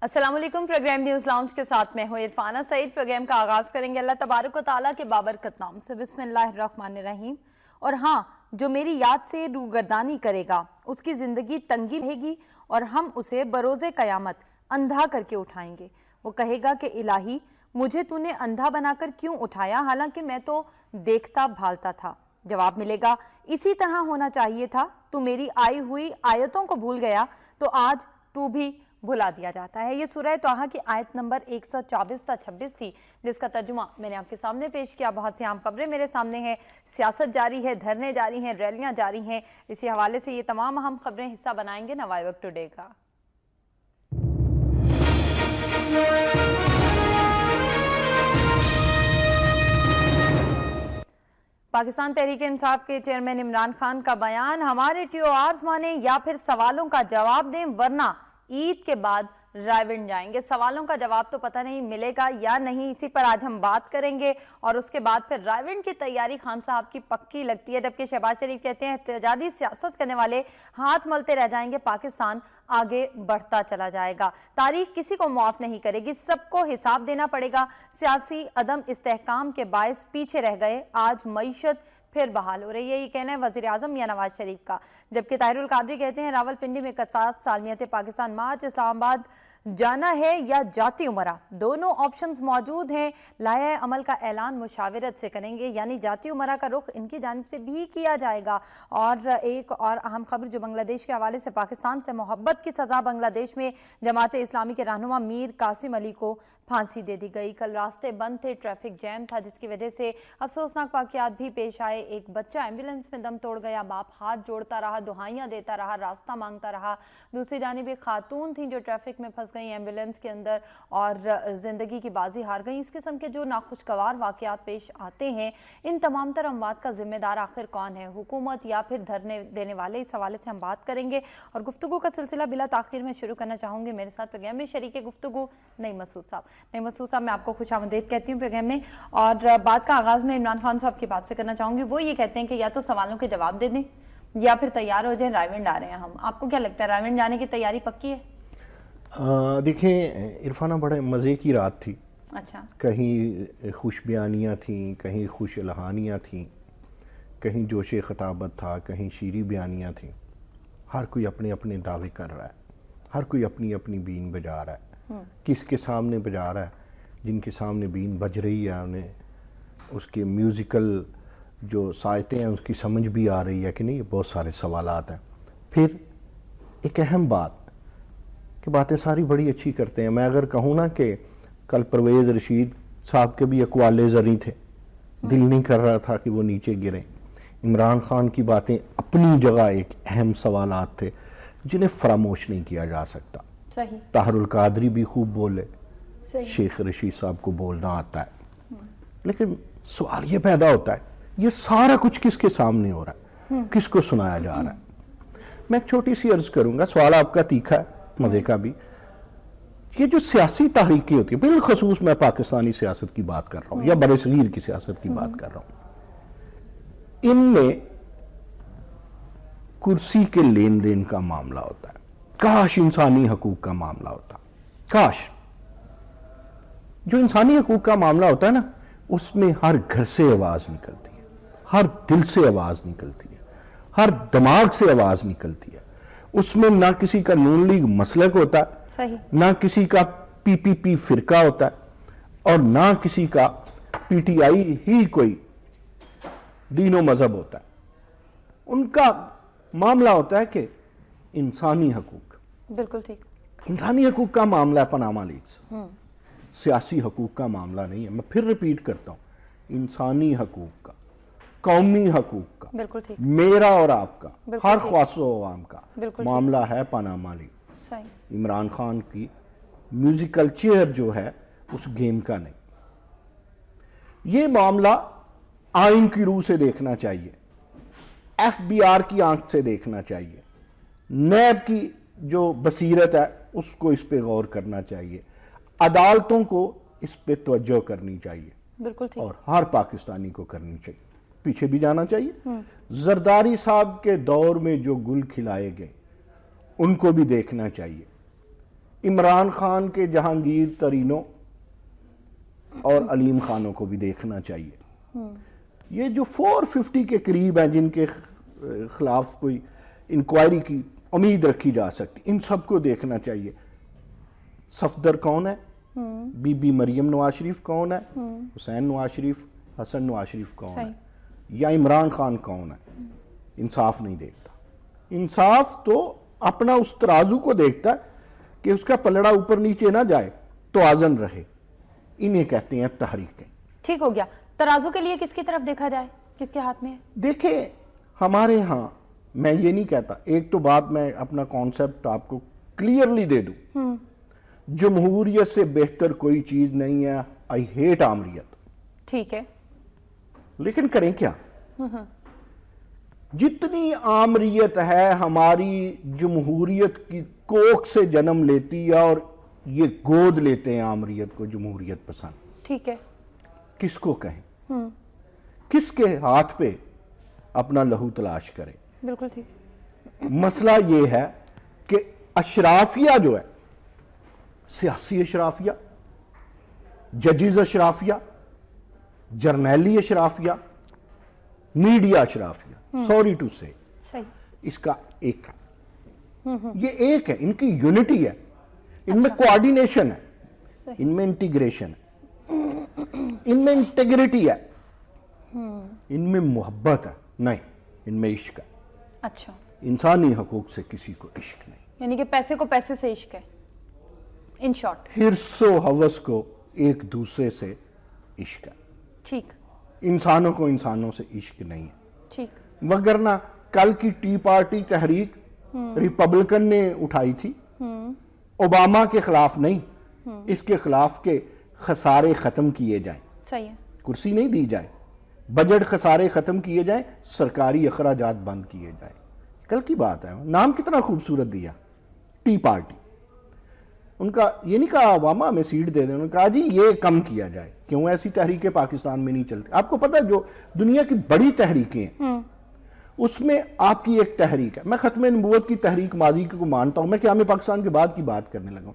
السلام علیکم۔ Programme news lounge کے ساتھ میں ہوں عرفانہ سعید۔ پروگرام کا آغاز کریں گے اللہ تبارک و تعالیٰ کے بابرکت نام سے، بسم اللہ الرحمن الرحیم۔ اور ہاں، جو میری یاد سے روگردانی کرے گا اس کی زندگی تنگی رہے گی اور ہم اسے بروز قیامت اندھا کر کے اٹھائیں گے۔ وہ کہے گا کہ الہی مجھے تو نے اندھا بنا کر کیوں اٹھایا، حالانکہ میں تو دیکھتا بھالتا تھا۔ جواب ملے گا اسی طرح ہونا چاہیے تھا، تو میری آئی ہوئی آیتوں کو بھول گیا تو آج تو بھی بھلا دیا جاتا ہے۔ یہ سورہ طٰہٰ کی آیت نمبر 124 تا 26 تھی، جس کا ترجمہ میں نے آپ کے سامنے پیش کیا۔ بہت سی اہم خبریں میرے سامنے ہیں، سیاست جاری ہے، دھرنے جاری ہیں، ریلیاں جاری ہیں۔ اسی حوالے سے یہ تمام اہم خبریں حصہ بنائیں گے نوائی وقت ٹوڈے کا۔ پاکستان تحریک انصاف کے چیئرمین عمران خان کا بیان، ہمارے TORs مانیں یا پھر سوالوں کا جواب دیں، ورنہ عید کے بعد رائے ونڈ جائیں گے۔ سوالوں کا جواب تو پتہ نہیں ملے گا یا نہیں، اسی پر آج ہم بات کریں گے، اور اس کے بعد پھر رائے ونڈ کی تیاری خان صاحب کی پکی لگتی ہے، جبکہ شہباز شریف کہتے ہیں احتجاجی سیاست کرنے والے ہاتھ ملتے رہ جائیں گے، پاکستان آگے بڑھتا چلا جائے گا۔ تاریخ کسی کو معاف نہیں کرے گی، سب کو حساب دینا پڑے گا۔ سیاسی عدم استحکام کے باعث پیچھے رہ گئے، آج معیشت پھر بحال ہو رہی ہے، یہ کہنا ہے وزیر اعظم یا نواز شریف کا۔ جبکہ طاہر القادری کہتے ہیں راول پنڈی میں 61 سالمیت پاکستان مارچ، اسلام آباد جانا ہے یا جاتی عمرہ، دونوں آپشنز موجود ہیں۔ لائحہ عمل کا اعلان مشاورت سے کریں گے، یعنی جاتی عمرہ کا رخ ان کی جانب سے بھی کیا جائے گا۔ اور ایک اور اہم خبر جو بنگلہ دیش کے حوالے سے، پاکستان سے محبت کی سزا، بنگلہ دیش میں جماعت اسلامی کے رہنما میر قاسم علی کو پھانسی دے دی گئی۔ کل راستے بند تھے، ٹریفک جیم تھا، جس کی وجہ سے افسوسناک واقعات بھی پیش آئے۔ ایک بچہ ایمبولینس میں دم توڑ گیا، باپ ہاتھ جوڑتا رہا، دہائیاں دیتا رہا، راستہ مانگتا رہا۔ دوسری جانب ایک خاتون تھیں جو ٹریفک میں پھنس گئی ایمبولینس کے اندر اور زندگی کی بازی ہار گئیں۔ اس قسم کے جو ناخوشگوار واقعات پیش آتے ہیں، ان تمام تر اموات کا ذمہ دار آخر کون ہے، حکومت یا پھر دھرنے دینے والے؟ اس حوالے سے ہم بات کریں گے اور گفتگو کا سلسلہ بلا تاخیر میں شروع کرنا چاہوں گی۔ میرے ساتھ پروگرام میں شریک گفتگو نعیم مسعود صاحب۔ نعیم مسعود صاحب، میں آپ کو خوش آمدید کہتی ہوں پروگرام میں، اور بات کا آغاز میں عمران خان صاحب کی بات سے کرنا چاہوں گی۔ وہ یہ کہتے ہیں کہ یا تو سوالوں کے جواب دے دیں یا پھر تیار ہو جائیں، رائے ونڈ آ رہے ہیں ہم۔ آپ کو کیا لگتا ہے، رائے ونڈ جانے کی تیاری پکی ہے؟ دیکھیں عرفانہ، بڑے مزے کی رات تھی۔ اچھا، کہیں خوش بیانیاں تھیں، کہیں خوش الہانیاں تھیں، کہیں جوش خطابت تھا، کہیں شیریں بیانیاں تھیں۔ ہر کوئی اپنے اپنے دعوے کر رہا ہے، ہر کوئی اپنی اپنی بین بجا رہا ہے۔ کس کے سامنے بجا رہا ہے؟ جن کے سامنے بین بج رہی ہے انہیں اس کے میوزیکل جو سائتیں ہیں اس کی سمجھ بھی آ رہی ہے کہ نہیں، بہت سارے سوالات ہیں۔ پھر ایک اہم بات کہ باتیں ساری بڑی اچھی کرتے ہیں۔ میں اگر کہوں نا کہ کل پرویز رشید صاحب کے بھی اقوال زریں تھے، دل نہیں کر رہا تھا کہ وہ نیچے گریں۔ عمران خان کی باتیں اپنی جگہ ایک اہم سوالات تھے جنہیں فراموش نہیں کیا جا سکتا۔ صحیح۔ طاہر القادری بھی خوب بولے، شیخ رشید صاحب کو بولنا آتا ہے، لیکن سوال یہ پیدا ہوتا ہے یہ سارا کچھ کس کے سامنے ہو رہا ہے، کس کو سنایا جا رہا ہے؟ میں ایک چھوٹی سی عرض کروں گا، سوال آپ کا تیکھا ہے، مزے کا بھی۔ یہ جو سیاسی تحریکیں ہوتی ہیں، بالخصوص میں پاکستانی سیاست کی بات کر رہا ہوں یا برصغیر کی سیاست کی بات کر رہا ہوں، ان میں کرسی کے لین دین کا معاملہ ہوتا ہے۔ کاش انسانی حقوق کا معاملہ ہوتا، کاش جو انسانی حقوق کا معاملہ ہوتا ہے نا، اس میں ہر گھر سے آواز نکلتی ہے، ہر دل سے آواز نکلتی ہے، ہر دماغ سے آواز نکلتی ہے۔ اس میں نہ کسی کا نون لیگ مسلک ہوتا ہے، نہ کسی کا PPP فرقہ ہوتا ہے، اور نہ کسی کا PTI ہی کوئی دین و مذہب ہوتا ہے۔ ان کا معاملہ ہوتا ہے کہ انسانی حقوق۔ بالکل ٹھیک۔ انسانی حقوق کا معاملہ ہے پاناما لیکس، سیاسی حقوق کا معاملہ نہیں ہے۔ میں پھر ریپیٹ کرتا ہوں، انسانی حقوق کا، قومی حقوق کا، بالکل ٹھیک، میرا اور آپ کا، ہر خواص و عوام کا معاملہ ہے پاناما لیکس۔ عمران خان کی میوزیکل چیئر جو ہے اس گیم کا نہیں۔ یہ معاملہ آئین کی روح سے دیکھنا چاہیے، FBR کی آنکھ سے دیکھنا چاہیے، نیب کی جو بصیرت ہے اس کو اس پہ غور کرنا چاہیے، عدالتوں کو اس پہ توجہ کرنی چاہیے، بالکل ٹھیک، اور ہر پاکستانی کو کرنی چاہیے۔ پیچھے بھی جانا چاہیے، زرداری صاحب کے دور میں جو گل کھلائے گئے ان کو بھی دیکھنا چاہیے۔ عمران خان کے جہانگیر ترینوں اور علیم خانوں کو بھی دیکھنا چاہیے. یہ جو 450 کے قریب ہیں جن کے خلاف کوئی انکوائری کی امید رکھی جا سکتی, ان سب کو دیکھنا چاہیے. صفدر کون ہے, بی بی مریم نواز شریف کون ہے, حسین نواز شریف, حسن نواز شریف کون ہے, یا عمران خان کون ہے. انصاف نہیں دیکھتا. انصاف تو اپنا اس ترازو کو دیکھتا ہے کہ اس کا پلڑا اوپر نیچے نہ جائے, توازن رہے. انہیں کہتے ہیں تحریکیں. ٹھیک ہو گیا. ترازو کے لیے کس کی طرف دیکھا جائے, کس کے ہاتھ میں ہے؟ دیکھیں ہمارے ہاں, میں یہ نہیں کہتا, ایک تو بات میں اپنا کانسیپٹ آپ کو کلیئرلی دے دوں, جمہوریت سے بہتر کوئی چیز نہیں ہے. آئی ہیٹ آمریت. ٹھیک ہے, لیکن کریں کیا؟ جتنی آمریت ہے ہماری جمہوریت کی کوکھ سے جنم لیتی ہے, اور یہ گود لیتے ہیں آمریت کو جمہوریت پسند. ٹھیک ہے. کس کو کہیں, کس کے ہاتھ پہ اپنا لہو تلاش کریں؟ بالکل ٹھیک. مسئلہ یہ ہے کہ اشرافیہ جو ہے, سیاسی اشرافیہ, ججز اشرافیہ, جرنیلی اشرافیہ, میڈیا اشرافیہ, سوری ٹو سے, صحیح, اس کا ایک ہے. یہ ایک ہے, ان کی یونٹی ہے, ان میں کوآرڈینیشن ہے, ان میں انٹیگریشن ہے, ان میں انٹیگریٹی ہے, ان میں محبت ہے, نہیں ان میں عشق ہے. اچھا, انسانی حقوق سے کسی کو عشق نہیں. یعنی کہ پیسے کو پیسے سے عشق ہے, ان شارٹ. حرص و ہوس کو ایک دوسرے سے عشق ہے. ٹھیک. انسانوں کو انسانوں سے عشق نہیں ہے. ٹھیک. وگرنہ کل کی ٹی پارٹی تحریک ریپبلکن نے اٹھائی تھی, اوباما کے خلاف نہیں, اس کے خلاف کے خسارے ختم کیے جائیں. صحیح ہے. کرسی نہیں دی جائے, بجٹ خسارے ختم کیے جائیں, سرکاری اخراجات بند کیے جائیں. کل کی بات ہے. نام کتنا خوبصورت دیا, ٹی پارٹی. ان کا یہ نہیں کہا اوباما ہمیں سیٹ دے دیں, انہوں نے کہا جی یہ کم کیا جائے. کیوں ایسی تحریکیں پاکستان میں نہیں چلتی؟ آپ کو پتہ جو دنیا کی بڑی تحریکیں ہیں اس میں آپ کی ایک تحریک ہے. میں ختم نبوت کی تحریک ماضی کو مانتا ہوں, میں قیام پاکستان کے بعد کی بات کرنے لگا ہوں.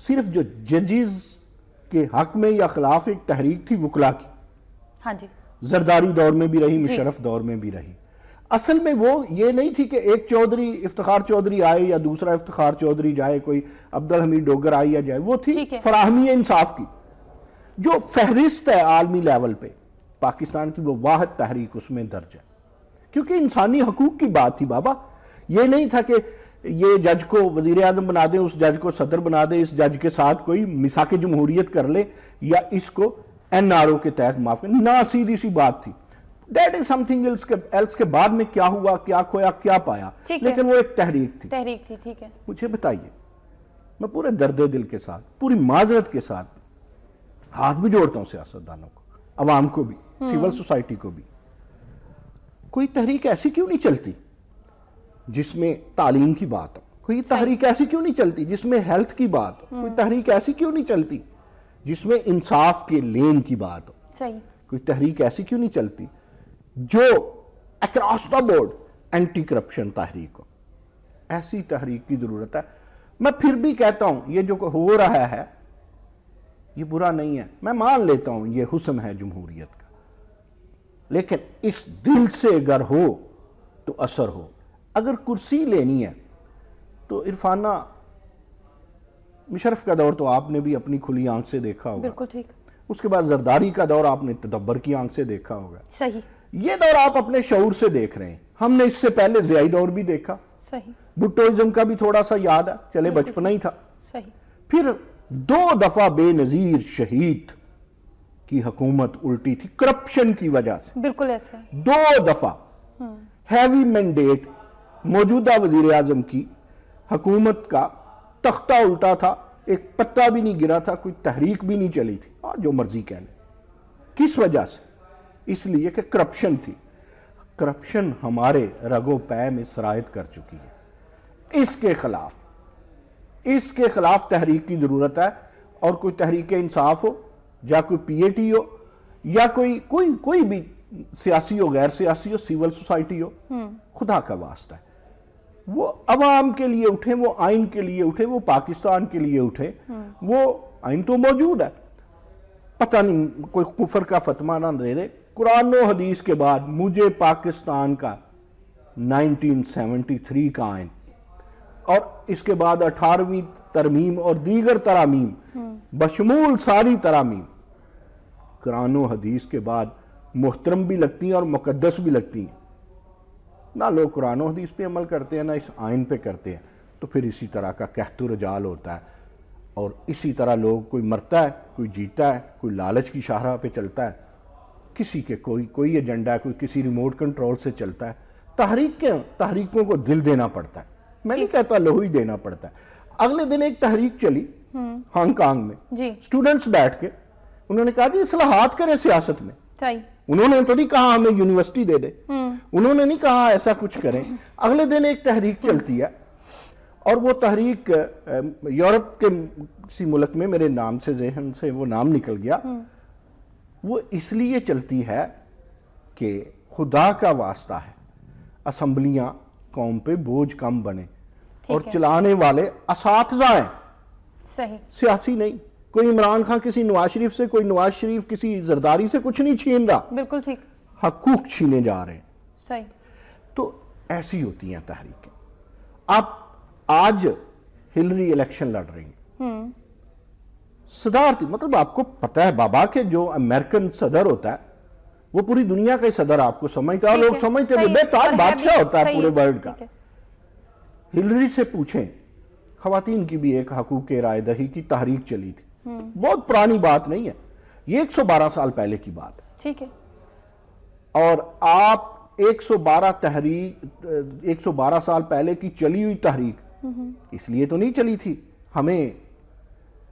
صرف جو ججز کے حق میں یا خلاف ایک تحریک تھی وکلا کی, ہاں جی, زرداری دور میں بھی رہی, مشرف دور میں بھی رہی. اصل میں وہ یہ نہیں تھی کہ ایک چودھری افتخار چودھری آئے یا دوسرا افتخار چودھری جائے, کوئی عبدالحمید ڈوگر آئے یا جائے. وہ تھی فراہمی انصاف کی, جو فہرست ہے عالمی لیول پہ. پاکستان کی وہ واحد تحریک اس میں درج ہے, کیونکہ انسانی حقوق کی بات تھی بابا. یہ نہیں تھا کہ یہ جج کو وزیر اعظم بنا دیں, اس جج کو صدر بنا دیں, اس جج کے ساتھ کوئی میثاق جمہوریت کر لے, یا اس کو این آر او کے تحت معاف کریں. نہ سیدھی سی بات تھی. That is something else کے بعد میں کیا ہوا, کیا کھویا, کیا پایا, لیکن وہ ایک تحریک تھی. تحریک تھی. ٹھیک ہے. مجھے بتائیے, میں پورے درد دل کے ساتھ, پوری معذرت کے ساتھ ہاتھ بھی جوڑتا ہوں سیاستدانوں کو, عوام کو بھی, سول سوسائٹی کو بھی, کوئی تحریک ایسی کیوں نہیں چلتی جس میں تعلیم کی بات ہو؟ کوئی تحریک ایسی کیوں نہیں چلتی جس میں ہیلتھ کی بات ہو؟ کوئی تحریک ایسی کیوں نہیں چلتی جس میں انصاف کے لین کی بات ہو؟ صحیح. کوئی تحریک ایسی کیوں نہیں چلتی جو across the board anti corruption تحریک ہو؟ ایسی تحریک کی ضرورت ہے. میں پھر بھی کہتا ہوں یہ جو ہو رہا ہے یہ برا نہیں ہے, میں مان لیتا ہوں یہ حسن ہے جمہوریت کا, لیکن اس دل سے اگر ہو تو اثر ہو. اگر کرسی لینی ہے تو عرفانہ مشرف کا دور تو آپ نے بھی اپنی کھلی آنکھ سے دیکھا ہوگا. بالکل ٹھیک. اس کے بعد زرداری کا دور آپ نے تدبر کی آنکھ سے دیکھا ہوگا. صحیح. یہ دور آپ اپنے شعور سے دیکھ رہے ہیں. ہم نے اس سے پہلے ضیائی دور بھی دیکھا. صحیح. بھٹوازم کا بھی تھوڑا سا یاد ہے, چلے بچپنا ہی تھا. صحیح. پھر 2 دفعہ بے نظیر شہید کی حکومت الٹی تھی کرپشن کی وجہ سے. بالکل ایسا. 2 دفعہ ہیوی مینڈیٹ موجودہ وزیر اعظم کی حکومت کا تختہ الٹا تھا, ایک پتا بھی نہیں گرا تھا, کوئی تحریک بھی نہیں چلی تھی. جو مرضی کہہ لیں. کس وجہ سے؟ اس لیے کہ کرپشن تھی. کرپشن ہمارے رگو پے میں سرایت کر چکی ہے. اس کے خلاف تحریک کی ضرورت ہے, اور کوئی تحریک انصاف ہو یا کوئی پی اے ٹی ہو یا کوئی بھی سیاسی ہو, غیر سیاسی ہو, سول سوسائٹی ہو, خدا کا واسطہ ہے وہ عوام کے لیے اٹھیں، وہ آئین کے لیے اٹھیں، وہ پاکستان کے لیے اٹھیں. وہ آئین تو موجود ہے، پتہ نہیں کوئی کفر کا فتویٰ نہ دے دے. قرآن و حدیث کے بعد مجھے پاکستان کا 1973 کا آئین اور اس کے بعد 18ویں ترمیم اور دیگر ترامیم بشمول ساری ترامیم قرآن و حدیث کے بعد محترم بھی لگتی ہیں اور مقدس بھی لگتی ہیں. نہ لوگ قرآن و حدیث پہ عمل کرتے ہیں، نہ اس آئین پہ کرتے ہیں، تو پھر اسی طرح کا قحط و رجال ہوتا ہے اور اسی طرح لوگ کوئی مرتا ہے، کوئی جیتا ہے، کوئی لالچ کی شاہراہ پہ چلتا ہے، کسی کے کوئی ایجنڈا ہے، کوئی کسی ریموٹ کنٹرول سے چلتا ہے. تحریکوں کو دل دینا پڑتا ہے، میں نہیں کہتا لہو ہی دینا پڑتا ہے. اگلے دن ایک تحریک چلی ہانگ کانگ میں، سٹوڈنٹس بیٹھ کے انہوں نے کہا جی اصلاحات کریں سیاست میں. انہوں نے تو نہیں کہا ہمیں یونیورسٹی دے دے، انہوں نے نہیں کہا ایسا کچھ کریں. اگلے دن ایک تحریک چلتی ہے اور وہ تحریک یورپ کے کسی ملک میں، میرے نام سے ذہن سے وہ نام نکل گیا، وہ اس لیے چلتی ہے کہ خدا کا واسطہ ہے اسمبلیاں قوم پہ بوجھ کم بنے اور چلانے والے اساتذہ ہیں، صحیح سیاسی نہیں. کوئی عمران خان کسی نواز شریف سے، کوئی نواز شریف کسی زرداری سے کچھ نہیں چھین رہا، بالکل ٹھیک، حقوق چھینے جا رہے ہیں. صحیح. تو ایسی ہوتی ہیں تحریکیں. اب آج ہلری الیکشن لڑ رہی ہیں، صدارتی، مطلب آپ کو پتہ ہے بابا کہ جو امریکن صدر ہوتا ہے وہ پوری دنیا کا صدر آپ کو سمجھتا ہے، لوگ سمجھتے ہیں بے تاج بادشاہ ہوتا ہے پورے ورلڈ کا. ہلری سے پوچھیں، خواتین کی بھی ایک حقوق رائے دہی کی تحریک چلی تھی، بہت پرانی بات نہیں ہے، یہ 112 سال پہلے کی بات ہے. ٹھیک ہے. اور آپ 112 سال پہلے کی چلی ہوئی تحریک اس لیے تو نہیں چلی تھی ہمیں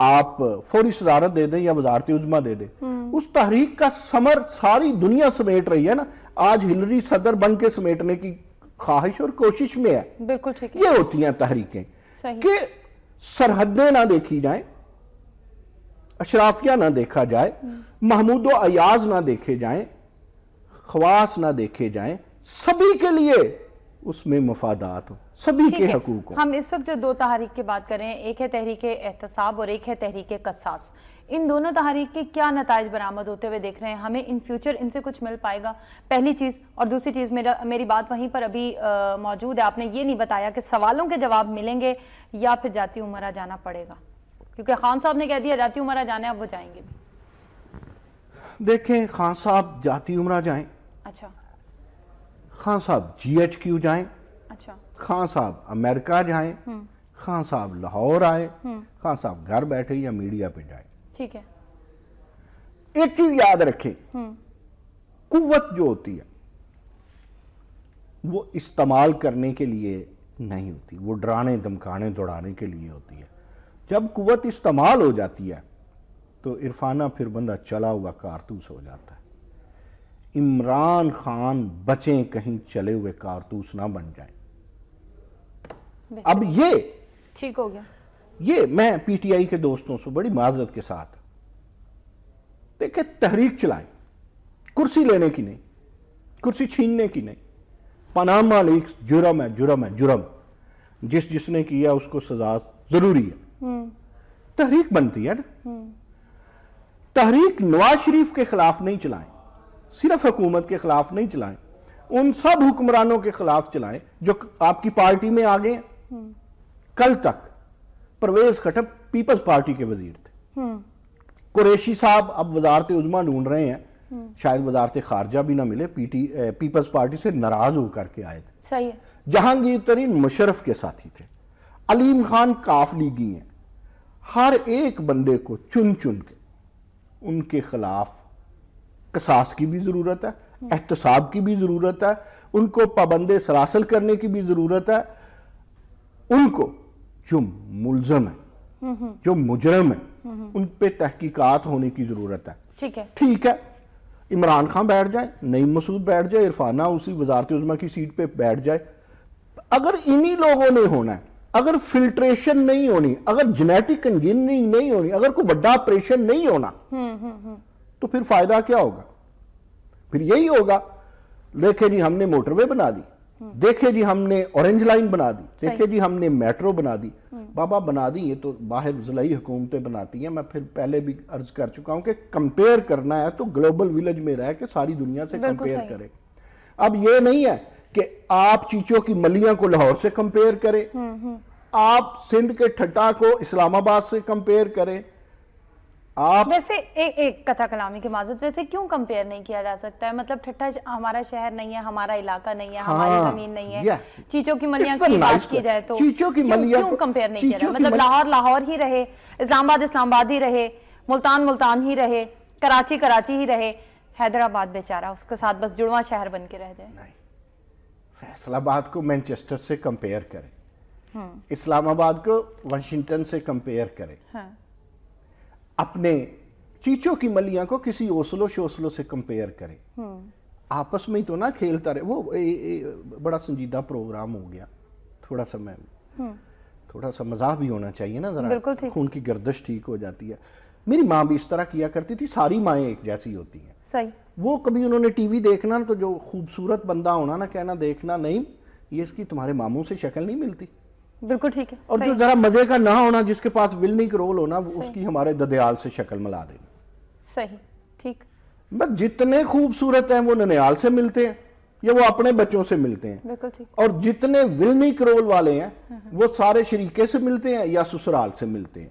آپ فوری صدارت دے دیں یا وزارت عظمیٰ دے دیں. اس تحریک کا ثمر ساری دنیا سمیٹ رہی ہے نا. آج ہلری صدر بن کے سمیٹنے کی خواہش اور کوشش میں ہے. بالکل ٹھیک ہے. یہ ہوتی ہیں تحریکیں کہ سرحدیں نہ دیکھی جائیں، اشرافیہ نہ دیکھا جائے، محمود و ایاز نہ دیکھے جائیں، خواص نہ دیکھے جائیں، سبھی کے لیے اس میں مفادات ہوں، سبھی کے حقوق ہوں. ہم اس وقت جو دو تحریک کی بات کریں، ایک ہے تحریک احتساب اور ایک ہے تحریک قصاص، ان دونوں تحریک کے کیا نتائج برآمد ہوتے ہوئے دیکھ رہے ہیں؟ ہمیں ان فیوچر ان سے کچھ مل پائے گا؟ پہلی چیز. اور دوسری چیز، میری بات وہیں پر ابھی موجود ہے، آپ نے یہ نہیں بتایا کہ سوالوں کے جواب ملیں گے یا پھر جاتی عمرہ جانا پڑے گا، کیونکہ خان صاحب نے کہہ دیا جاتی عمرہ جانے، اب وہ جائیں گے بھی. دیکھیں، خان صاحب جاتی عمرہ جائیں، اچھا، خان صاحب جی ایچ کیو جائیں، اچھا، خان صاحب امریکہ جائیں، خان صاحب لاہور آئے، خان صاحب گھر بیٹھے یا میڈیا پہ جائیں. ٹھیک ہے. ایک چیز یاد رکھیں، قوت جو ہوتی ہے وہ استعمال کرنے کے لیے نہیں ہوتی، وہ ڈرانے دھمکانے دوڑانے کے لیے ہوتی ہے. جب قوت استعمال ہو جاتی ہے تو عرفانہ پھر بندہ چلا ہوا کارتوس ہو جاتا ہے. عمران خان بچیں کہیں چلے ہوئے کارتوس نہ بن جائیں. اب یہ ٹھیک ہو گیا. یہ میں پی ٹی آئی کے دوستوں سے بڑی معذرت کے ساتھ دیکھیں، تحریک چلائیں، کرسی لینے کی نہیں، کرسی چھیننے کی نہیں. پاناما لیکس جرم ہے، جرم ہے، جرم. جس نے کیا اس کو سزا ضروری ہے. تحریک بنتی ہے نا. تحریک نواز شریف کے خلاف نہیں چلائیں، صرف حکومت کے خلاف نہیں چلائیں، ان سب حکمرانوں کے خلاف چلائیں جو آپ کی پارٹی میں آگے ہیں. کل تک پرویز خٹک پیپلز پارٹی کے وزیر تھے، قریشی صاحب اب وزارت عظمیٰ ڈھونڈ رہے ہیں، شاید وزارت خارجہ بھی نہ ملے، پیپلز پارٹی سے ناراض ہو کر کے آئے تھے. صحیح ہے. جہانگیر ترین مشرف کے ساتھی تھے، علیم خان کاف لیگی ہیں. ہر ایک بندے کو چن چن کے ان کے خلاف قصاص کی بھی ضرورت ہے، احتساب کی بھی ضرورت ہے، ان کو پابند سلاسل کرنے کی بھی ضرورت ہے. ان کو جو ملزم ہے، جو مجرم ہے، ان پہ تحقیقات ہونے کی ضرورت ہے. ٹھیک ہے، عمران خان بیٹھ جائے، نعیم مسعود بیٹھ جائے، عرفانہ اسی وزارت عظمیٰ کی سیٹ پہ بیٹھ جائے. اگر انہی لوگوں نے ہونا ہے، اگر فلٹریشن نہیں ہونی، اگر جینیٹک انجینئرنگ نہیں ہونی، اگر کوئی بڑا آپریشن نہیں ہونا، تو پھر فائدہ کیا ہوگا؟ پھر یہی ہوگا، دیکھیں جی ہم نے موٹر وے بنا دی، دیکھے جی ہم نے اورنج لائن بنا دی, دیکھے جی ہم نے میٹرو بنا دی. بابا بنا دی, یہ تو باہر ضلعی حکومتیں بناتی ہیں. میں پھر پہلے بھی عرض کر چکا ہوں کہ کمپیئر کرنا ہے تو گلوبل ویلج میں رہ کے ساری دنیا سے کمپیئر کرے. اب یہ نہیں ہے کہ آپ چیچوں کی ملیاں کو لاہور سے کمپیئر کریں, آپ سندھ کے ٹھٹا کو اسلام آباد سے کمپیئر کریں. آپ ویسے ایک کتھا کلامی کی معذرت, ویسے کیوں کمپیئر نہیں کیا جا سکتا ہے؟ مطلب ٹھٹا ہمارا شہر نہیں ہے, ہمارا علاقہ نہیں ہے, ہماری زمین نہیں ہے. چیچوں کی ملیاں کی بات کی جائے تو کیوں کمپیئر نہیں کیا جائے؟ مطلب لاہور ہی رہے, اسلام آباد ہی رہے, ملتان ہی رہے, کراچی ہی رہے, حیدرآباد بیچارہ اس کے ساتھ بس جڑواں شہر بن کے رہ جائے. فیصل آباد کو مینچسٹر سے کمپیئر کریں, اسلام آباد کو واشنگٹن سے کمپیئر کریں, اپنے چیچوں کی ملیاں کو کسی اوسلو شوسلو سے کمپیئر کریں. آپس میں ہی تو نہ کھیلتا رہے. وہ بڑا سنجیدہ پروگرام ہو گیا, تھوڑا سا مزاح بھی ہونا چاہیے نا, ذرا خون کی گردش ٹھیک ہو جاتی ہے. میری ماں بھی اس طرح کیا کرتی تھی, ساری مائیں ایک جیسی ہوتی ہیں. صحیح. وہ کبھی انہوں نے ٹی وی دیکھنا تو جو خوبصورت بندہ ہونا نا, کہنا دیکھنا نہیں یہ اس کی تمہارے ماموں سے شکل نہیں ملتی. بالکل ٹھیک ہے. اور جو ذرا مزے کا نہ ہونا, جس کے پاس ول نہیں کرول ہونا, اس کی ہمارے ددیال سے شکل ملا دیں. صحیح, ٹھیک. بس جتنے خوبصورت ہیں وہ ننیال سے ملتے ہیں یا وہ اپنے بچوں سے ملتے ہیں, اور جتنے ول نہیں کرول والے ہیں وہ سارے شریکے سے ملتے ہیں یا سسرال سے ملتے ہیں.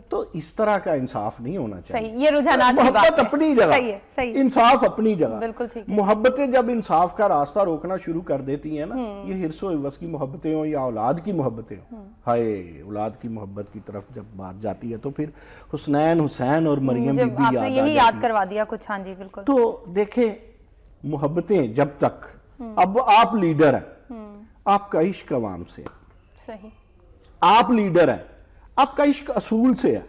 تو اس طرح کا انصاف نہیں ہونا چاہیے. یہ رجحانات کی بات ہے. محبت اپنی جگہ, انصاف اپنی جگہ. بالکل ٹھیک. محبتیں جب انصاف کا راستہ روکنا شروع کر دیتی ہیں نا, یہ حرص و عوض کی محبتیں ہوں یا اولاد کی محبتیں ہوں, ہائے اولاد کی محبت کی طرف جب بات جاتی ہے تو پھر حسین اور مریم بی بی یہی یاد کروا دیا کچھ. ہاں جی بالکل. تو دیکھیں محبتیں جب تک, اب آپ لیڈر ہیں, آپ کا عشق عوام سے ہے. صحیح. آپ لیڈر ہیں, آپ کا عشق اصول سے ہے.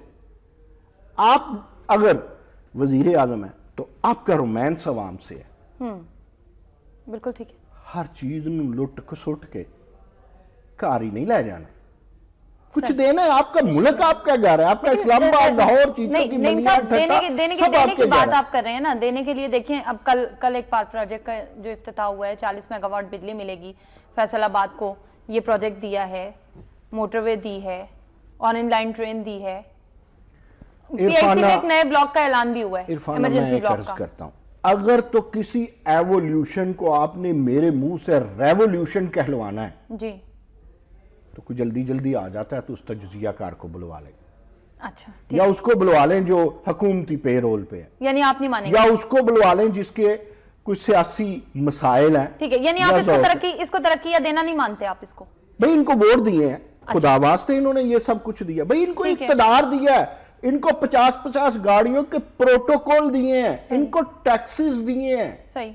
آپ اگر وزیر اعظم ہیں تو آپ کا رومانس عوام سے ہے. بالکل ٹھیک ہے. ہر چیز نو لٹ کسٹ کے کاری نہیں لے جانا, کچھ دینا ہے. آپ کا ملک آپ کا گھر ہے, آپ کا اسلام آباد لاہور چیچوں کی ملیاں دینے کی بات آپ کر رہے ہیں نا. دینے کے لیے دیکھیں, اب کل ایک پار پروجیکٹ کا جو افتتاح ہوا ہے, 40 میگا واٹ بجلی ملے گی فیصل آباد کو. یہ پروجیکٹ دیا ہے, موٹر وے دی ہے, آن لائن ٹرین دی ہے, پی آئی سی میں ایک نئے بلاک کا اعلان بھی ہوا ہے, ایمرجنسی بلاک کا. اگر تو کسی ایولیوشن کو آپ نے میرے منہ سے ریولیوشن کہلوانا ہے جی, تو کوئی جلدی آ جاتا ہے تو اس تجزیہ کار کو بلوا لیں. اچھا. یا اس کو بلوا لیں جو حکومتی پے رول پہ ہے, یعنی آپ نہیں مانیں گے. یا اس کو بلوا لیں جس کے کچھ سیاسی مسائل ہیں. ٹھیک ہے, یعنی آپ اس کو ترقی یا دینا نہیں مانتے آپ اس کو. بھئی ان کو ووٹ دیے ہیں, خدا واسطے انہوں نے یہ سب کچھ دیا. بھئی ان کو اقتدار دیا ہے, ان کو 50 گاڑیوں کے پروٹوکول دیے ہیں, ان کو ٹیکسز دیے ہیں. صحیح.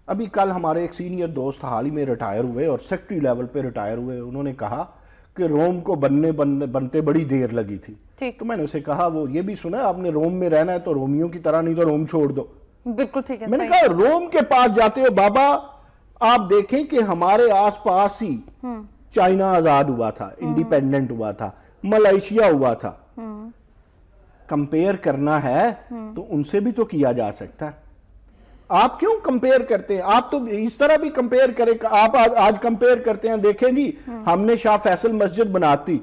ابھی کل ہمارے ایک سینئر دوست حال ہی میں ریٹائر ہوئے اور سیکٹری لیول پہ ریٹائر ہوئے, انہوں نے کہا کہ روم کو بنتے بڑی دیر لگی تھی. تو میں نے اسے کہا وہ یہ بھی سنا آپ نے روم میں رہنا ہے تو رومیوں کی طرح نہیں تو روم چھوڑ دو. بالکل ٹھیک ہے. میں نے کہا روم کے پاس جاتے ہو بابا, آپ دیکھیں کہ ہمارے آس پاس ہی چائنا آزاد ہوا تھا, انڈیپینڈنٹ ہوا تھا, ملائیشیا ہوا تھا. کمپیئر کرنا ہے تو ان سے بھی تو کیا جا سکتا ہے. آپ کیوں کمپیئر کرتے ہیں؟ آپ تو اس طرح بھی کمپیئر کریں. آپ آج کمپیئر کرتے ہیں, دیکھیں جی ہم نے شاہ فیصل مسجد بناتی,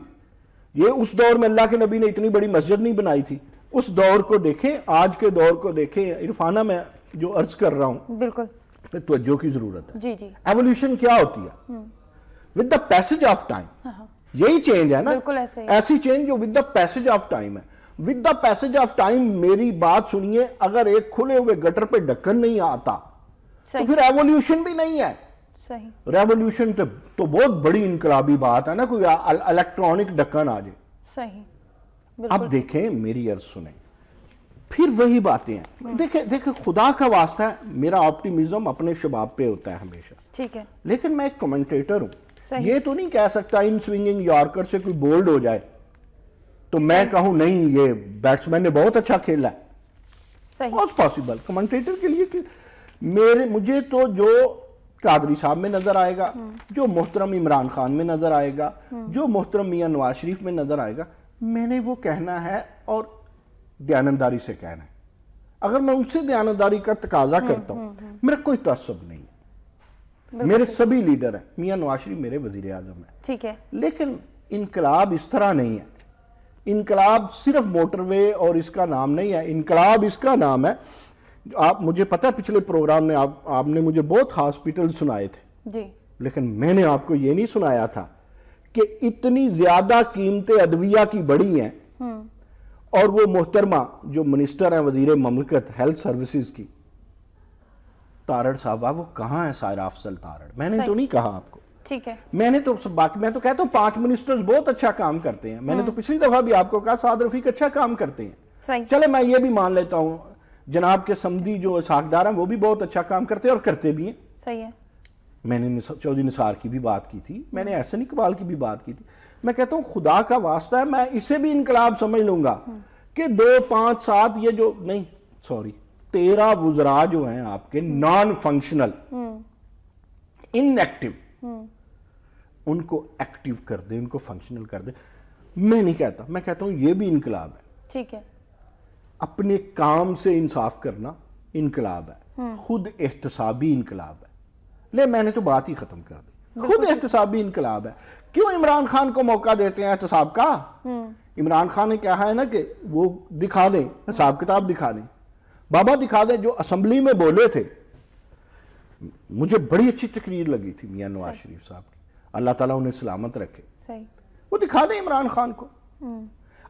یہ اس دور میں اللہ کے نبی نے اتنی بڑی مسجد نہیں بنائی تھی. اس دور کو دیکھیں, آج کے دور کو دیکھیں. عرفانہ میں جو عرض کر رہا ہوں بالکل توجہ کی ضرورت ہے. جی جی. ایولیوشن کیا ہوتی ہے؟ With the passage of time. یہی چینج ہے نا, ایسی چینج جو with the passage of time ہے. With the passage of time میری بات سنیے, اگر ایک کھلے ہوئے گٹر پہ ڈھکن نہیں آتا تو پھر ایولیوشن بھی نہیں ہے. صحیح. ریولیوشن تو بہت بڑی انقلابی بات ہے نا, کوئی الیکٹرانک ڈھکن آ جائے. صحیح. اب دیکھیں میری عرض سنیں, پھر وہی باتیں ہیں. دیکھیں خدا کا واسطہ ہے, میرا آپٹیمزم اپنے شباب پہ ہوتا ہے ہمیشہ. ٹھیک ہے. لیکن میں ایک کمنٹیٹر ہوں, یہ تو نہیں کہہ سکتا ان سوئنگنگ یارکر سے کوئی بولڈ ہو جائے تو میں کہوں نہیں یہ بیٹسمین نے بہت اچھا کھیلا ہے. بہت پاسبل کمنٹیٹر کے لیے کہ مجھے تو جو قادری صاحب میں نظر آئے گا, جو محترم عمران خان میں نظر آئے گا, جو محترم میاں نواز شریف میں نظر آئے گا, میں نے وہ کہنا ہے اور دیانتداری سے کہنا ہے. اگر میں ان سے دیانتداری کا تقاضا کرتا ہوں, میرا کوئی تعصب نہیں. میرے سبھی لیڈر ہیں, میاں نواز شریف میرے وزیر اعظم ہیں, ٹھیک ہے, لیکن انقلاب اس طرح نہیں ہے. انقلاب صرف موٹر وے اور اس کا نام نہیں ہے, انقلاب اس کا نام ہے. آپ مجھے پتہ پچھلے پروگرام میں آپ نے مجھے بہت ہاسپٹل سنائے تھے, جی, لیکن میں نے آپ کو یہ نہیں سنایا تھا کہ اتنی زیادہ قیمتیں ادویہ کی بڑھی ہیں, اور وہ محترمہ جو منسٹر ہیں وزیر مملکت ہیلتھ سروسز کی, تارڑ صاحبہ, وہ کہاں ہے سائرہ افضل تارڑ؟ میں نے تو نہیں کہا آپ کو, ٹھیک ہے, میں نے تو میں تو کہتا ہوں 5 منسٹرز بہت اچھا کام کرتے ہیں. میں نے تو پچھلی دفعہ بھی آپ کو کہا سعد رفیق اچھا کام کرتے ہیں, صحیح, چلے میں یہ بھی مان لیتا ہوں جناب کے سمدھی جو اسحاق ڈار ہیں وہ بھی بہت اچھا کام کرتے ہیں اور کرتے بھی ہیں, صحیح ہے. میں نے چودھری نثار کی بھی بات کی تھی, میں نے احسن اقبال کی بھی بات کی تھی. میں کہتا ہوں خدا کا واسطہ ہے, میں اسے بھی انقلاب سمجھ لوں گا کہ 2 5 7 یہ جو نہیں 13 وزراء جو ہیں آپ کے نان فنکشنل, ان ایکٹیو, ان کو ایکٹیو کر دیں, ان کو فنکشنل کر دیں. میں نہیں کہتا, میں کہتا ہوں یہ بھی انقلاب ہے. ٹھیک ہے, اپنے کام سے انصاف کرنا انقلاب ہے, خود احتسابی انقلاب ہے. لے میں نے تو بات ہی ختم کر دی, خود احتسابی انقلاب ہے. کیوں عمران خان کو موقع دیتے ہیں احتساب کا؟ عمران خان نے کہا ہے نا کہ وہ دکھا دیں, حساب کتاب دکھا دیں, بابا دکھا دیں. جو اسمبلی میں بولے تھے, مجھے بڑی اچھی تقریر لگی تھی میاں نواز شریف صاحب کی, اللہ تعالیٰ انہیں سلامت رکھے, صحیح, وہ دکھا دیں عمران خان کو.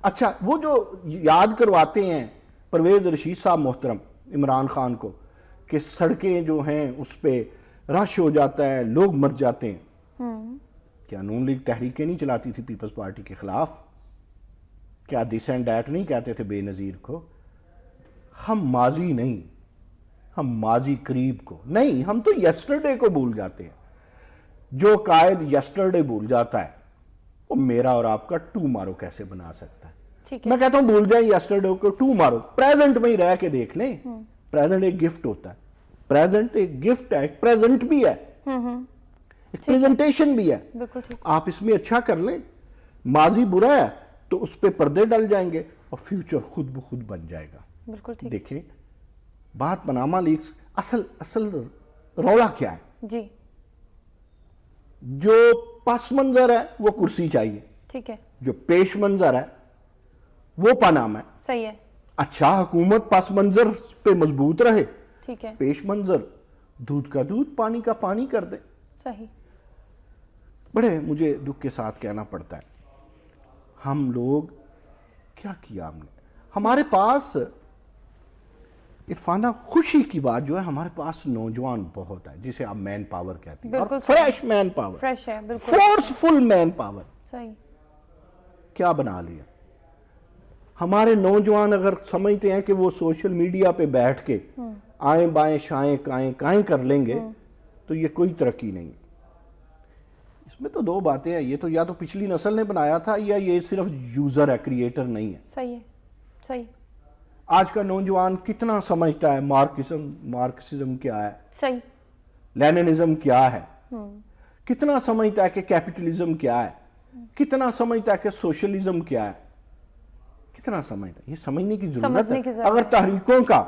اچھا وہ جو یاد کرواتے ہیں پرویز رشید صاحب محترم عمران خان کو کہ سڑکیں جو ہیں اس پہ رش ہو جاتا ہے, لوگ مر جاتے ہیں, کیا نون لیگ تحریکیں نہیں چلاتی تھی پیپلز پارٹی کے خلاف؟ کیا دس اینڈ دیٹ نہیں کہتے تھے بے نظیر کو؟ ہم ماضی نہیں, ہم ماضی قریب کو نہیں, ہم تو یسٹرڈے کو بھول جاتے ہیں. جو قائد یسٹرڈے بھول جاتا ہے وہ میرا اور آپ کا ٹومارو کیسے بنا سکتا ہے؟ میں کہتا ہوں بھول جائیں یسٹرڈے کو, ٹومارو پریزنٹ میں ہی رہ کے دیکھ لیں. پریزنٹ ایک گفٹ ہوتا ہے, پریزنٹ ایک گفٹ ہے, ایک پریزنٹ بھی ہے, ایک پریزنٹیشن بھی ہے. آپ اس میں اچھا کر لیں. ماضی برا ہے تو اس پہ پردے ڈل جائیں گے اور فیوچر خود بخود بن جائے گا. دیکھیں بات پاناما لیکس, اصل رولا کیا ہے؟ جی, جو پس منظر ہے وہ کرسی چاہیے, ٹھیک ہے, جو پیش منظر ہے وہ پاناما ہے. صحیح ہے, اچھا حکومت پس منظر پہ مضبوط رہے, ٹھیک ہے, پیش منظر دودھ کا دودھ پانی کا پانی کر دے. صحیح. بڑے مجھے دکھ کے ساتھ کہنا پڑتا ہے, ہم لوگ کیا کیا ہم نے. ہمارے پاس عرفانہ خوشی کی بات جو ہے, ہمارے پاس نوجوان بہت ہے جسے آپ مین پاور کہتے ہیں, اور فریش مین پاور, فریش ہے, بالکل فورسفل مین پاور. صحیح. کیا بنا لیا ہمارے نوجوان؟ اگر سمجھتے ہیں کہ وہ سوشل میڈیا پہ بیٹھ کے آئیں بائیں شائیں کائیں کر لیں گے تو یہ کوئی ترقی نہیں. اس میں تو 2 باتیں ہیں, یہ تو یا تو پچھلی نسل نے بنایا تھا یا یہ صرف یوزر ہے, کریٹر نہیں ہے. صحیح ہے, صحیح. آج کا نوجوان کتنا سمجھتا ہے مارکسزم کیا ہے, صحیح, لیننزم کیا ہے, کتنا سمجھتا ہے کہ کیپٹلزم کیا ہے, کتنا سمجھتا ہے کہ سوشلزم کیا ہے, کتنا سمجھتا ہے. یہ سمجھنے کی ضرورت ہے. اگر تحریکوں کا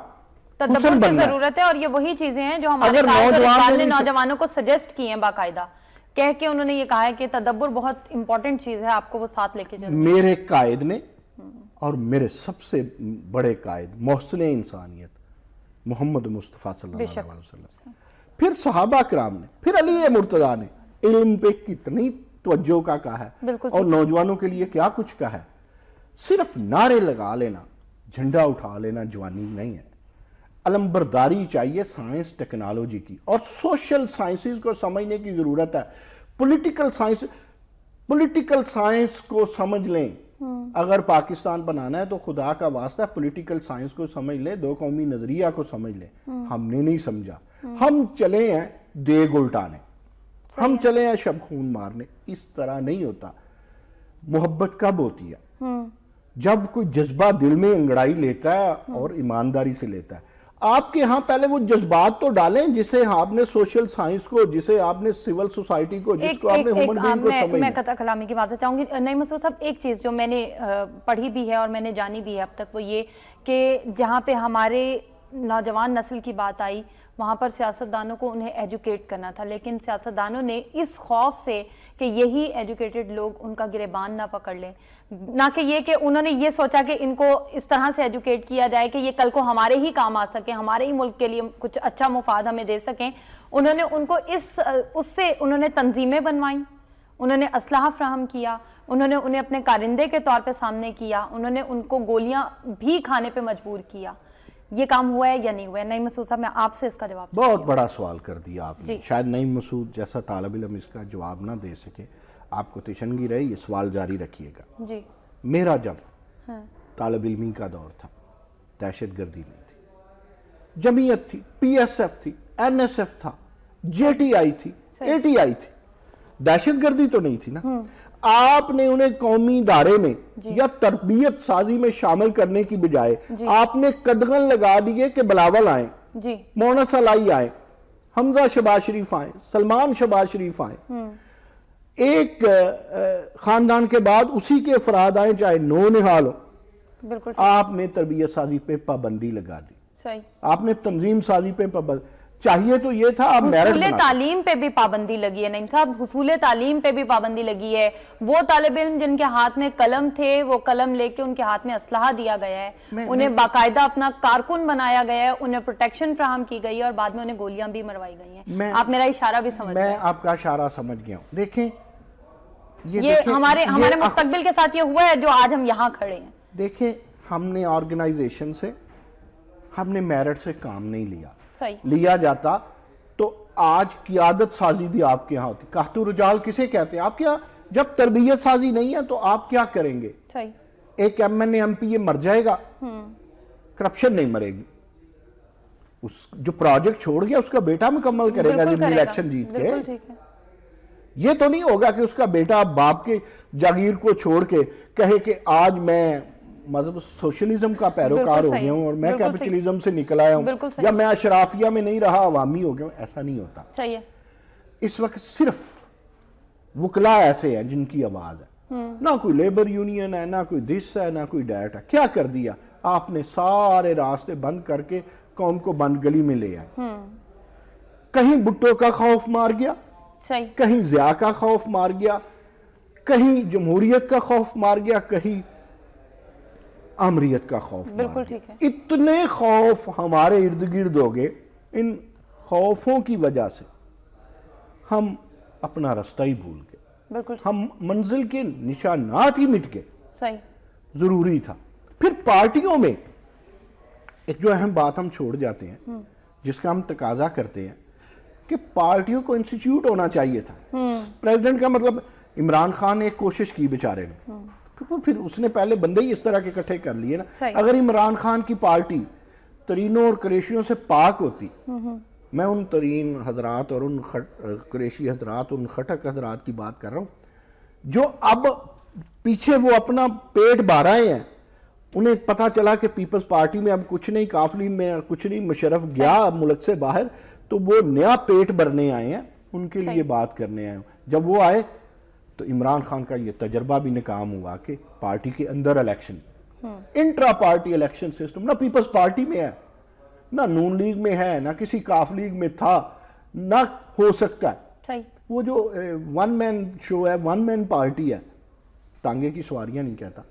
تدبر کی ضرورت ہے, اور یہ وہی چیزیں ہیں جو ہمارے قائد نے نوجوانوں کو سجیسٹ کی ہیں باقاعدہ, کہہ کے انہوں نے یہ کہا ہے کہ تدبر بہت امپورٹنٹ چیز ہے, آپ کو وہ ساتھ لے کے چلیں. میرے قائد نے اور میرے سب سے بڑے قائد محسن انسانیت محمد مصطفیٰ صلی اللہ علیہ وسلم, پھر صحابہ کرام نے, پھر علی مرتضیٰ نے علم پہ کتنی توجہ کا کہا ہے, اور نوجوانوں کے لیے کیا کچھ کہا ہے. صرف نعرے لگا لینا, جھنڈا اٹھا لینا جوانی نہیں ہے. علمبرداری چاہیے سائنس ٹیکنالوجی کی, اور سوشل سائنسز کو سمجھنے کی ضرورت ہے. پولیٹیکل سائنس کو سمجھ لیں. اگر پاکستان بنانا ہے تو خدا کا واسطہ پولیٹیکل سائنس کو سمجھ لیں, 2 قومی نظریہ کو سمجھ لیں. ہم نے نہیں سمجھا, ہم چلے ہیں دیگ الٹانے, ہم چلے ہیں شب خون مارنے. اس طرح نہیں ہوتا. محبت کب ہوتی ہے؟ جب کوئی جذبہ دل میں انگڑائی لیتا ہے اور ایمانداری سے لیتا ہے. آپ کے ہاں پہلے وہ جذبات تو ڈالیں جسے آپ نے سوشل سائنس کو, جسے آپ نے سول سوسائٹی کو, جس کو آپ نے ہیومن بینگ کو سمجھنا. میں قطع کلامی کی بات چاہوں گی. نعیم مسعود صاحب, ایک چیز جو میں نے پڑھی بھی ہے اور میں نے جانی بھی ہے اب تک, وہ یہ کہ جہاں پہ ہمارے نوجوان نسل کی بات آئی وہاں پر سیاستدانوں کو انہیں ایجوکیٹ کرنا تھا، لیکن سیاستدانوں نے اس خوف سے کہ یہی ایجوکیٹڈ لوگ ان کا گریبان نہ پکڑ لیں، نہ کہ یہ کہ انہوں نے یہ سوچا کہ ان کو اس طرح سے ایجوکیٹ کیا جائے کہ یہ کل کو ہمارے ہی کام آ سکیں، ہمارے ہی ملک کے لیے کچھ اچھا مفاد ہمیں دے سکیں، انہوں نے ان کو اس سے انہوں نے تنظیمیں بنوائیں، انہوں نے اسلحہ فراہم کیا، انہوں نے انہیں اپنے کارندے کے طور پہ سامنے کیا، انہوں نے ان کو گولیاں بھی کھانے پہ مجبور کیا۔ یہ کام ہوا ہے یا نہیں ہوا ہے؟ نعیم مسعود صاحب، میں آپ سے اس کا جواب بہت بڑا سوال کر دیا آپ نے، شاید نعیم مسعود جیسا طالب علم اس کا جواب نہ دے سکے، آپ کو تشنگی رہے، یہ سوال جاری رکھیے گا۔ جی میرا جب طالب علمی کا دور تھا، دہشت گردی نہیں تھی، جمعیت تھی، پی ایس ایف تھی، این ایس ایف تھا، جے ٹی آئی تھی، اے ٹی آئی تھی، دہشت گردی تو نہیں تھی نا۔ آپ نے انہیں قومی ادارے میں یا تربیت سازی میں شامل کرنے کی بجائے آپ نے قدغن لگا دیے کہ بلاول آئیں، مونس علائی آئیں، حمزہ شہباز شریف آئیں، سلمان شہباز شریف آئیں، ایک خاندان کے بعد اسی کے افراد آئیں چاہے نو نہال ہو۔ بالکل آپ نے تربیت سازی پہ پابندی لگا دی، صحیح، آپ نے تنظیم سازی پہ پابندی، چاہیے تو یہ تھا آپ میرٹ حصول تعلیم پہ بھی پابندی لگی ہے نعیم صاحب، حصول تعلیم پہ بھی پابندی لگی ہے۔ وہ طالب علم جن کے ہاتھ میں قلم تھے، وہ قلم لے کے ان کے ہاتھ میں اسلحہ دیا گیا ہے، انہیں باقاعدہ اپنا کارکن بنایا گیا ہے، انہیں پروٹیکشن فراہم کی گئی ہے اور بعد میں انہیں گولیاں بھی مروائی گئی ہیں۔ آپ میرا اشارہ بھی سمجھ گئے؟ میں آپ کا اشارہ سمجھ گیا ہوں۔ دیکھیں یہ ہمارے مستقبل کے ساتھ یہ ہوا ہے جو آج ہم یہاں کھڑے ہیں۔ دیکھیں ہم نے آرگنائزیشن سے، ہم نے میرٹ سے کام نہیں لیا، لیا جاتا تو آج قیادت سازی بھی آپ کے یہاں ہوتی۔ قحط و رجال کسے کہتے ہیں؟ آپ کیا جب تربیت سازی نہیں ہے تو آپ کیا کریں گے؟ ایک M N A M P یہ مر جائے گا، کرپشن نہیں مرے گی، اس جو پروجیکٹ چھوڑ گیا اس کا بیٹا مکمل کرے گا جب الیکشن جیت کے۔ یہ تو نہیں ہوگا کہ اس کا بیٹا باپ کے جاگیر کو چھوڑ کے کہے کہ آج میں مطلب سوشلزم کا پیروکار ہو گیا ہوں اور میں کیپٹلزم سے نکل آیا ہوں، یا میں اشرافیہ میں نہیں رہا عوامی ہو گیا ہوں۔ ایسا نہیں ہوتا۔ اس وقت صرف وکلا ایسے ہیں جن کی آواز ہے، نہ کوئی لیبر یونین ہے، نہ کوئی دس ہے، نہ کوئی ڈیٹ ہے۔ کیا کر دیا آپ نے؟ سارے راستے بند کر کے قوم کو بند گلی میں لے آئے۔ کہیں بھٹو کا خوف مار گیا، کہیں ضیاء کا خوف مار گیا، کہیں جمہوریت کا خوف مار گیا، کہیں امریت کا خوف مار گیا۔ اتنے خوف ہمارے ارد گرد ہو گئے، ان خوفوں کی وجہ سے ہم اپنا رستہ ہی بھول گئے، ہم منزل کے نشانات ہی مٹ گئے۔ ضروری تھا۔ پھر پارٹیوں میں ایک جو اہم بات ہم چھوڑ جاتے ہیں، جس کا ہم تقاضا کرتے ہیں کہ پارٹیوں کو انسٹیٹیوٹ ہونا چاہیے تھا۔ پریزیڈنٹ کا مطلب عمران خان نے ایک کوشش کی بیچارے نے، پھر اس نے پہلے بندے ہی اس طرح کے اکٹھے کر لیے نا۔ اگر عمران خان کی پارٹی ترینوں اور قریشیوں سے پاک ہوتی، میں ان ترین حضرات اور ان قریشی حضرات، ان خٹک حضرات کی بات کر رہا ہوں جو اب پیچھے وہ اپنا پیٹ بھر رہے ہیں، انہیں پتا چلا کہ پیپلز پارٹی میں اب کچھ نہیں، کافلی میں کچھ نہیں، مشرف گیا ملک سے باہر، تو وہ نیا پیٹ بھرنے آئے ہیں، ان کے لیے بات کرنے آئے ہیں۔ جب وہ آئے تو عمران خان کا یہ تجربہ بھی ناکام ہوا کہ پارٹی کے اندر election, intra party election system نہ پیپلز پارٹی میں ہے، نہ نون لیگ میں ہے، نہ کسی کاف لیگ میں تھا، نہ ہو سکتا ہے۔ وہ جو ون مین شو ہے، ون مین پارٹی ہے، تانگے کی سواریاں نہیں کہتا،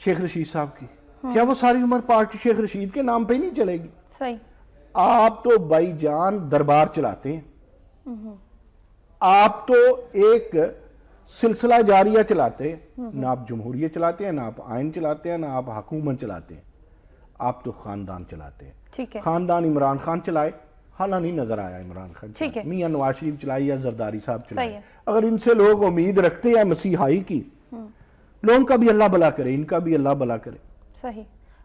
شیخ رشید صاحب کی، کیا وہ ساری عمر پارٹی شیخ رشید کے نام پہ ہی نہیں چلے گی؟ آپ تو بھائی جان دربار چلاتے ہیں، آپ تو ایک سلسلہ جاریہ چلاتے ہیں، نہ آپ جمہوریت چلاتے ہیں، نہ آپ آئین چلاتے ہیں، نہ آپ حکومت چلاتے ہیں، آپ تو خاندان چلاتے ہیں۔ خاندان عمران خان چلائے، حالہ نہیں نظر آیا عمران خان، میاں نواز شریف چلائے یا زرداری صاحب چلائے۔ اگر ان سے لوگ امید رکھتے ہیں مسیحائی کی، لوگوں کا بھی اللہ بھلا کرے، ان کا بھی اللہ بھلا کرے۔ صحیح،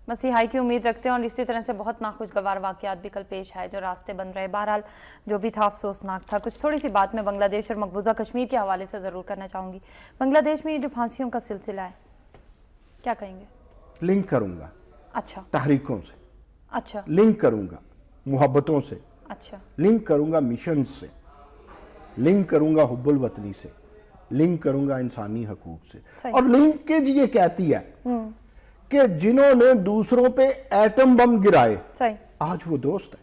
مسیحائی کی امید رکھتے ہیں، اور اسی طرح سے بہت ناخوشگوار واقعات بھی کل پیش آئے جو راستے بن رہے۔ بہرحال جو بھی تھا افسوسناک تھا۔ کچھ تھوڑی سی بات میں بنگلہ دیش اور مقبوضہ کشمیر کے حوالے سے ضرور کرنا چاہوں گی۔ بنگلہ دیش میں یہ جو پھانسیوں کا سلسلہ ہے، کیا کہیں گے؟ لنک کروں گا اچھا تحریکوں سے، اچھا لنک کروں گا محبتوں سے، اچھا لنک کروں گا مشن سے، لنک کروں گا حب الوطنی سے، لنک کروں گا انسانی حقوق سے۔ اور لنکیج یہ کہتی ہے کہ جنہوں نے دوسروں پہ ایٹم بم گرائے آج وہ دوست ہیں۔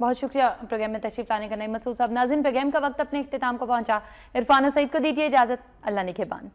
بہت شکریہ پروگرام میں تشریف لانے کا نعیم مسعود صاحب۔ ناظرین، پروگرام کا وقت اپنے اختتام کو پہنچا، عرفانہ سعید کو دیجیے اجازت، اللہ نگہبان۔